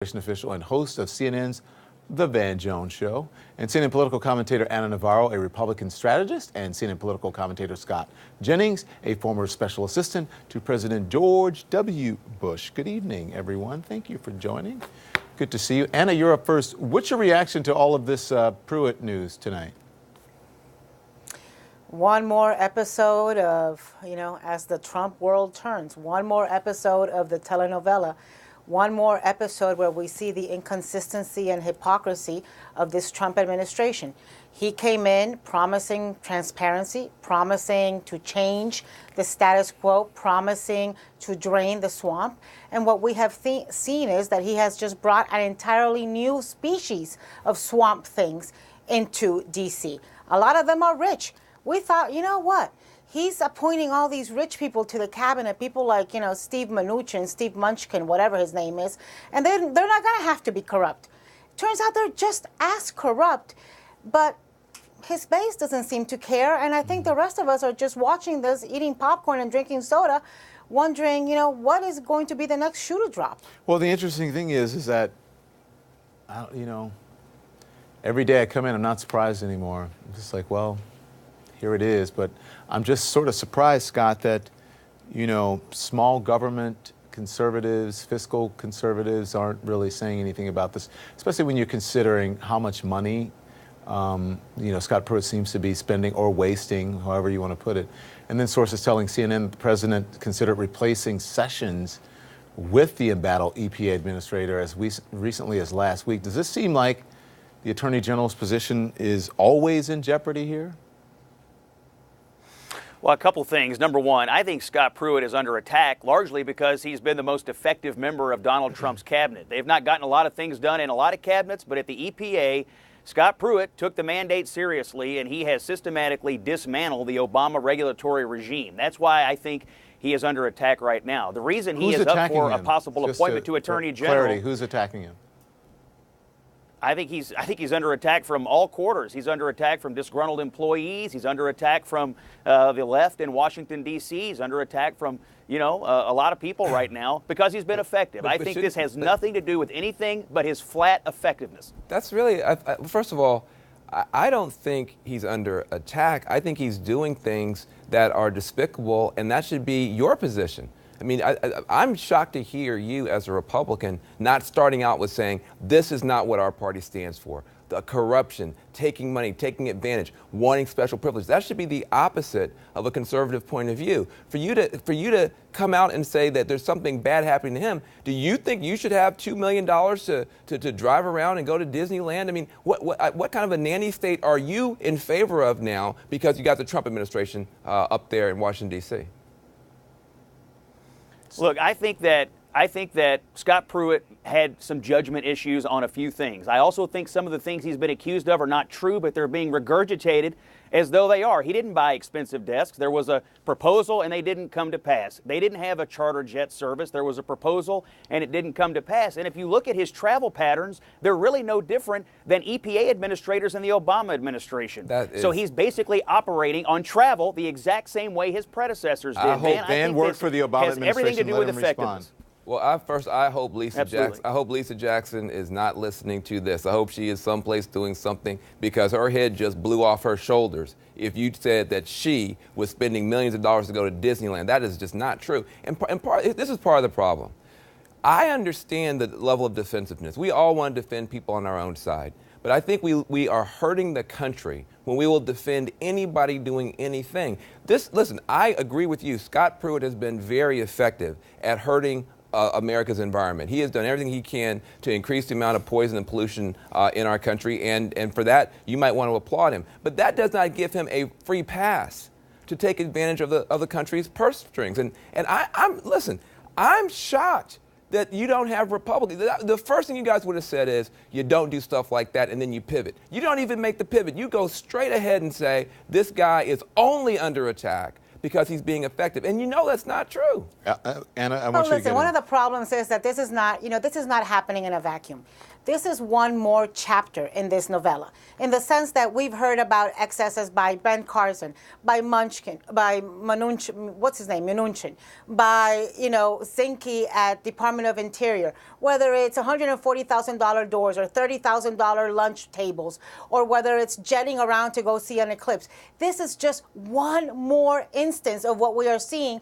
Official and host of CNN's The Van Jones Show, and CNN political commentator Ana Navarro, a Republican strategist, and CNN political commentator Scott Jennings, a former special assistant to President George W. Bush. Good evening, everyone. Thank you for joining. Good to see you. Anna, you're up first. What's your reaction to all of this Pruitt news tonight? One more episode of, as the Trump world turns, one more episode of the telenovela. One more episode where we see the inconsistency and hypocrisy of this Trump administration. He came in promising transparency, promising to change the status quo, promising to drain the swamp. And what we have seen is that he has just brought an entirely new species of swamp things into D.C. A lot of them are rich. We thought, you know what? He's appointing all these rich people to the cabinet, people like, Steve Mnuchin, Steve Munchkin, whatever his name is, and they're not going to have to be corrupt. Turns out they're just as corrupt, but his base doesn't seem to care, and I think the rest of us are just watching this, eating popcorn and drinking soda, wondering, what is going to be the next shoe to drop? Well, the interesting thing is that, every day I come in, I'm not surprised anymore. I'm just like, well, here it is. But I'm just sort of surprised, Scott, that, small government conservatives, fiscal conservatives aren't really saying anything about this, especially when you're considering how much money, Scott Pruitt seems to be spending or wasting, however you want to put it. And then sources telling CNN the president considered replacing Sessions with the embattled EPA administrator as recently as last week. Does this seem like the Attorney General's position is always in jeopardy here? Well, a couple things. Number one, I think Scott Pruitt is under attack largely because he's been the most effective member of Donald Trump's cabinet. They've not gotten a lot of things done in a lot of cabinets, but at the EPA, Scott Pruitt took the mandate seriously, and he has systematically dismantled the Obama regulatory regime. That's why I think he is under attack right now. The reason he is up for a possible appointment to Attorney General. Clarity, who's attacking him? I think he's under attack from all quarters. He's under attack from disgruntled employees. He's under attack from the left in Washington, D.C. He's under attack from, a lot of people right now because he's been effective. I think this has nothing to do with anything but his flat effectiveness. That's really, first of all, I don't think he's under attack. I think he's doing things that are despicable, and that should be your position. I mean, I'm shocked to hear you as a Republican not starting out with saying, this is not what our party stands for. The corruption, taking money, taking advantage, wanting special privilege. That should be the opposite of a conservative point of view. For you to come out and say that there's something bad happening to him, do you think you should have $2 million to drive around and go to Disneyland? I mean, what kind of a nanny state are you in favor of now because you got the Trump administration up there in Washington, D.C.? Look, I think that Scott Pruitt had some judgment issues on a few things. I also think some of the things he's been accused of are not true, but they're being regurgitated as though they are. He didn't buy expensive desks. There was a proposal, and they didn't come to pass. They didn't have a charter jet service. There was a proposal, and it didn't come to pass. And if you look at his travel patterns, they're really no different than EPA administrators in the Obama administration. So he's basically operating on travel the exact same way his predecessors did. I hope Van worked for the Obama administration. Has everything to do with effectiveness. Well, I hope Lisa Jackson is not listening to this. I hope she is someplace doing something because her head just blew off her shoulders if you said that she was spending millions of dollars to go to Disneyland. That is just not true. And this is part of the problem. I understand the level of defensiveness. We all want to defend people on our own side. But I think we are hurting the country when we will defend anybody doing anything. Listen, I agree with you. Scott Pruitt has been very effective at hurting America's environment. He has done everything he can to increase the amount of poison and pollution in our country, and for that, you might want to applaud him. But that does not give him a free pass to take advantage of the country's purse strings. And I'm shocked that you don't have Republicans. The first thing you guys would have said is you don't do stuff like that, and then you pivot. You don't even make the pivot. You go straight ahead and say this guy is only under attack because he's being effective. And you know that's not true. Anna, I want Well, you to listen, get one in. of the problems is that this is not, this is not happening in a vacuum. This is one more chapter in this novella, in the sense that we've heard about excesses by Ben Carson, by Munchkin, by Mnuchin, what's his name, Mnuchin, by, Zinke at Department of Interior, whether it's $140,000 doors or $30,000 lunch tables, or whether it's jetting around to go see an eclipse. This is just one more instance of what we are seeing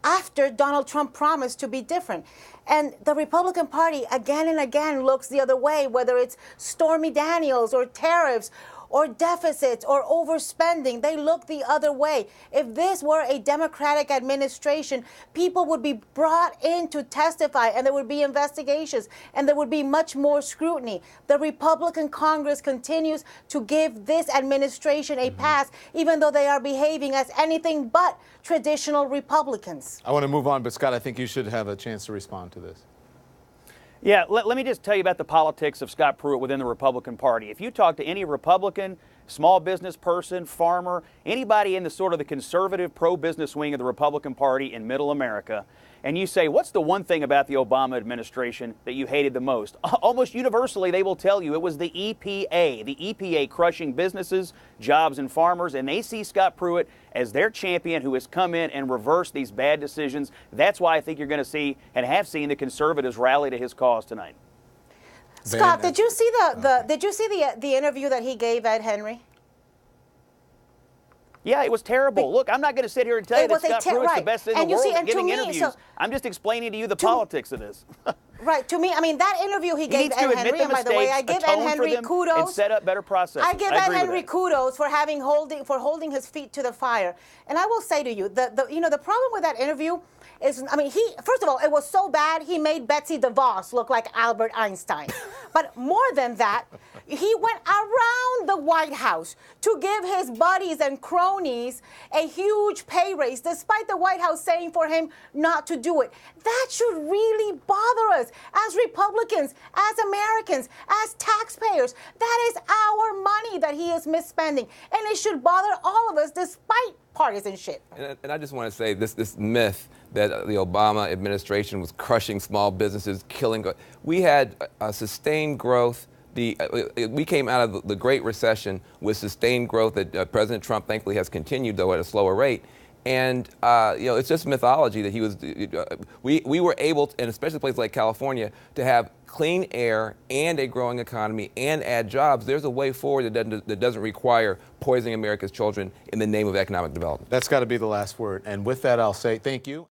after Donald Trump promised to be different. And the Republican Party again and again looks the other way, whether it's Stormy Daniels or tariffs or deficits or overspending. They look the other way. If this were a Democratic administration, people would be brought in to testify, and there would be investigations, and there would be much more scrutiny. The Republican Congress continues to give this administration a pass, even though they are behaving as anything but traditional Republicans. I want to move on, but Scott, I think you should have a chance to respond to this. Yeah, let me just tell you about the politics of Scott Pruitt within the Republican Party. If you talk to any Republican, small business person, farmer, anybody in the sort of the conservative pro-business wing of the Republican Party in middle America, and you say, what's the one thing about the Obama administration that you hated the most? Almost universally, they will tell you it was the EPA crushing businesses, jobs, and farmers, and they see Scott Pruitt as their champion who has come in and reversed these bad decisions. That's why I think you're going to see and have seen the conservatives rally to his cause tonight. Scott, did you see the interview that he gave Ed Henry? Yeah, it was terrible. Look, I'm not going to sit here and tell you that Scott Pruitt's the best in the world at giving interviews. I'm just explaining to you the politics of this. Right. To me, I mean, that interview he gave Ed Henry, and by the way, I give Ed Henry kudos. And set up better processes. I give Ed Henry kudos for holding his feet to the fire. And I will say to you, the problem with that interview is, I mean, first of all, it was so bad he made Betsy DeVos look like Albert Einstein. But more than that, he went around the White House to give his buddies and cronies a huge pay raise, despite the White House saying for him not to do it. That should really bother us as Republicans, as Americans, as taxpayers. That is our money that he is misspending, and it should bother all of us despite partisanship. And I just want to say this myth that the Obama administration was crushing small businesses, killing. We had sustained growth. We came out of the Great Recession with sustained growth that President Trump thankfully has continued, though at a slower rate. And it's just mythology that he was. We were able, and especially places like California, to have clean air and a growing economy and add jobs. There's a way forward that doesn't require poisoning America's children in the name of economic development. That's got to be the last word. And with that, I'll say thank you.